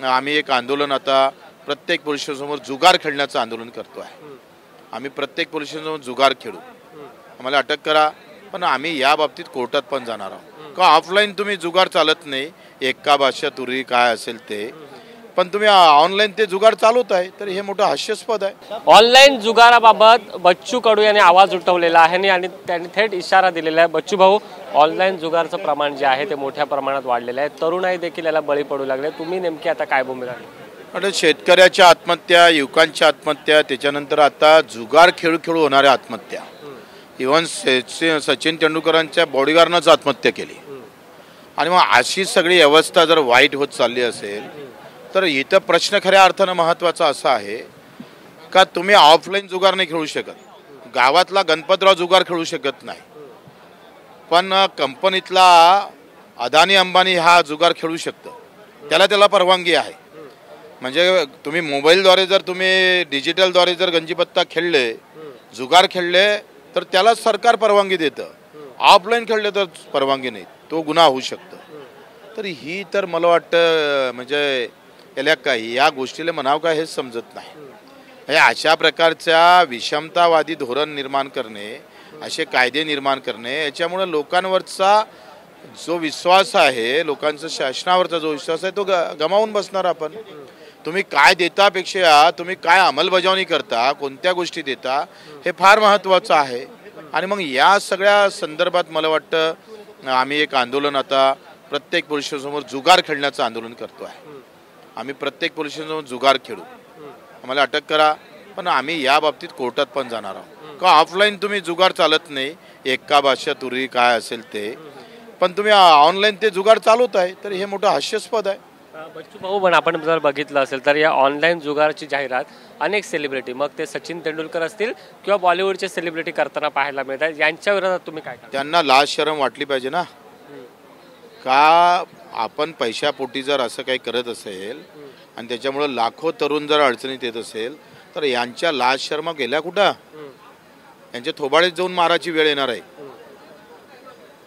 आम्ही एक आंदोलन आता प्रत्येक पोलीस स्टेशनसमोर जुगार खेळण्याचं आंदोलन करतो आहे। आम्ही प्रत्येक पोलीस स्टेशनसमोर जुगार खेळू, आम्हाला अटक करा, पण आम्ही या बाबतीत कोर्टात पण जाणार आहोत। का ऑफलाईन तुम्ही जुगार चालत नाही, एका भाषा तुरी काय असेल ते, पण तुम्ही ऑनलाईन ते जुगार चालवत आहे, तर हे मोठं हास्यास्पद आहे। ऑनलाईन जुगाराबाबत बच्चू कडू यांनी आवाज उठवलेला आहे आणि त्यांनी थेट इशारा दिलेला आहे। बच्चू भाऊ, ऑनलाईन जुगारचं प्रमाण जे आहे ते मोठ्या प्रमाणात वाढलेलं आहे, तरुणाई देखील याला बळी पडू लागले। तुम्ही नेमकी आता काय भूमिका घेता? शेतकऱ्याच्या आत्महत्या, युवकांच्या आत्महत्या, त्याच्यानंतर आता जुगार खेळू खेळू होणाऱ्या आत्महत्या, इव्हन सचिन तेंडुलकरांच्या बॉडीगार्डनंच आत्महत्या केली। आणि मग अशी सगळी अवस्था जर वाईट होत चालली असेल तर इथं प्रश्न खऱ्या अर्थानं महत्त्वाचा असा आहे का तुम्ही ऑफलाईन जुगार नाही खेळू शकत, गावातला गणपतराव जुगार खेळू शकत नाही, पण कंपनीतला अदानी अंबानी हा जुगार खेळू शकतो, त्याला परवानगी आहे। म्हणजे तुम्ही मोबाईलद्वारे जर तुम्ही डिजिटलद्वारे जर गंजीपत्ता खेळले, जुगार खेळले, तर त्याला सरकार परवानगी देतं। ऑफलाईन खेळले तर परवानगी नाही, तो गुन्हा होऊ शकतो। तर ही तर मला वाटतं म्हणजे याला काय या गोष्टीला म्हणावं काय हेच समजत नाही। हे अशा प्रकारच्या विषमतावादी धोरण निर्माण करणे, असे कायदे निर्माण करणे, याच्यामुळे लोकांवरचा जो विश्वास आहे, लोकांचा शासनावरचा जो विश्वास आहे तो गमावून बसणार आपण। तुम्ही काय देतापेक्षा तुम्ही काय अंमलबजावणी करता, कोणत्या गोष्टी देता, हे फार महत्त्वाचं आहे। आणि मग या सगळ्या संदर्भात मला वाटतं आम्ही एक आंदोलन आता प्रत्येक पोलीस स्टेशनसमोर जुगार खेळण्याचं आंदोलन करतो आहे। आम्ही प्रत्येक पोलीस स्टेशनसमोर जुगार खेळू, आम्हाला अटक करा, पण आम्ही या बाबतीत कोर्टात पण जाणार आहोत। का ऑफलाईन तुम्ही जुगार चालत नाही, एका भाषा तुरी काय असेल ते, पण तुम्ही ऑनलाईन ते जुगार चालवत आहे, तर हे मोठं हास्यास्पद आहे। बच्चू भाऊ, पण आपण जर बघितलं असेल तर या ऑनलाईन जुगारची जाहिरात अनेक सेलिब्रिटी, मग ते सचिन तेंडुलकर असतील किंवा बॉलिवूडचे सेलिब्रिटी करताना पाहायला मिळतात, यांच्या विरोधात तुम्ही काय? त्यांना लाज शरम वाटली पाहिजे ना, का आपण पैशापोटी जर असं काही करत असेल आणि त्याच्यामुळे लाखो तरुण जर अडचणीत येत असेल तर यांच्या लाज शर्मा गेल्या कुठं? यांच्या थोबाडीत जाऊन मारायची वेळ येणार आहे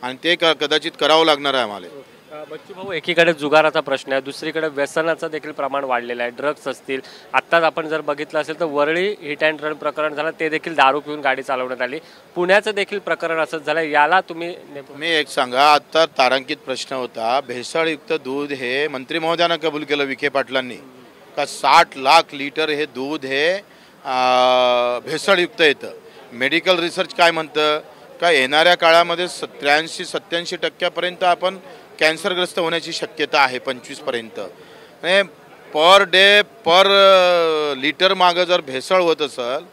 आणि ते कदाचित करावं लागणार आहे आम्हाला। बच्चू भाऊ, एकीकडे जुगाराचा प्रश्न आहे, दुसरीकडे व्यसनाचं देखील प्रमाण वाढलेलं आहे, ड्रग्स असतील। आत्ताच आपण जर बघितलं असेल तर वरळी हिट अँड रन प्रकरण झालं, ते देखील दारू पिऊन गाडी चालवण्यात आली। पुण्याचं देखील प्रकरण असंच झालं, याला तुम्ही एक सांगा, आता तारांकित प्रश्न होता, भेसळयुक्त दूध हे मंत्री महोदयानं कबूल केलं विखे पाटलांनी का 60 लाख लिटर हे दूध हे भेसळयुक्त येतं। मेडिकल रिसर्च काय म्हणतं का येणाऱ्या काळामध्ये 83-87% आपण कॅन्सरग्रस्त होण्याची शक्यता आहे 25 पर्यंत। पर डे पर लिटर मागं जर भेसळ होत असेल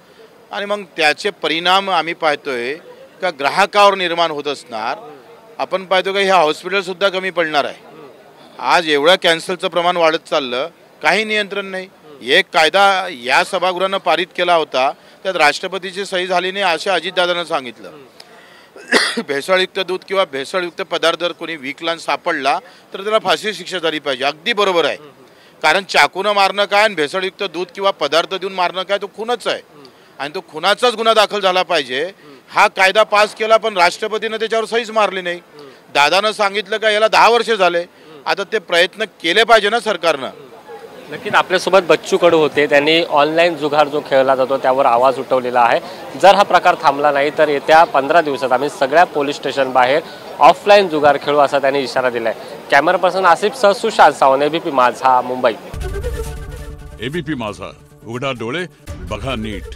आणि मग त्याचे परिणाम आम्ही पाहतोय का ग्राहकावर निर्माण होत असणार। आपण पाहतो का ह्या हॉस्पिटलसुद्धा कमी पडणार आहे। आज एवढं कॅन्सरचं प्रमाण वाढत चाललं, काही नियंत्रण नाही। एक कायदा या सभागृहानं पारित केला होता, त्यात राष्ट्रपतीची सही झाली नाही असे अजितदादांना सांगितलं। भेसळयुक्त दूध किंवा भेसळयुक्त पदार्थ जर कोणी विकला सापडला तर त्याला फाशी शिक्षा झाली पाहिजे। अगदी बरोबर आहे, कारण चाकूनं मारणं काय आणि भेसळयुक्त दूध किंवा पदार्थ देऊन मारणं काय, तो खूनच आहे आणि तो खुनाचाच गुन्हा दाखल झाला पाहिजे। हा कायदा पास केला पण राष्ट्रपतीनं त्याच्यावर सहीच मारली नाही। दादानं सांगितलं का याला 10 वर्ष झाले, आता ते प्रयत्न केले पाहिजे ना सरकारनं। नक्कीच आपल्यासोबत बच्चू कडू होते, त्यांनी ऑनलाईन जुगार जो खेळला जातो त्यावर आवाज उठवलेला आहे। जर हा प्रकार थांबला नाही तर येत्या 15 दिवसात आम्ही सगळ्या पोलीस स्टेशन बाहेर ऑफलाईन जुगार खेळू असा त्यांनी इशारा दिलाय। कॅमेरा पर्सन आसिफ सह सुशांत सावंत, एबीपी माझा, मुंबई। एबीपी माझा, उघडा डोळे बघा नीट।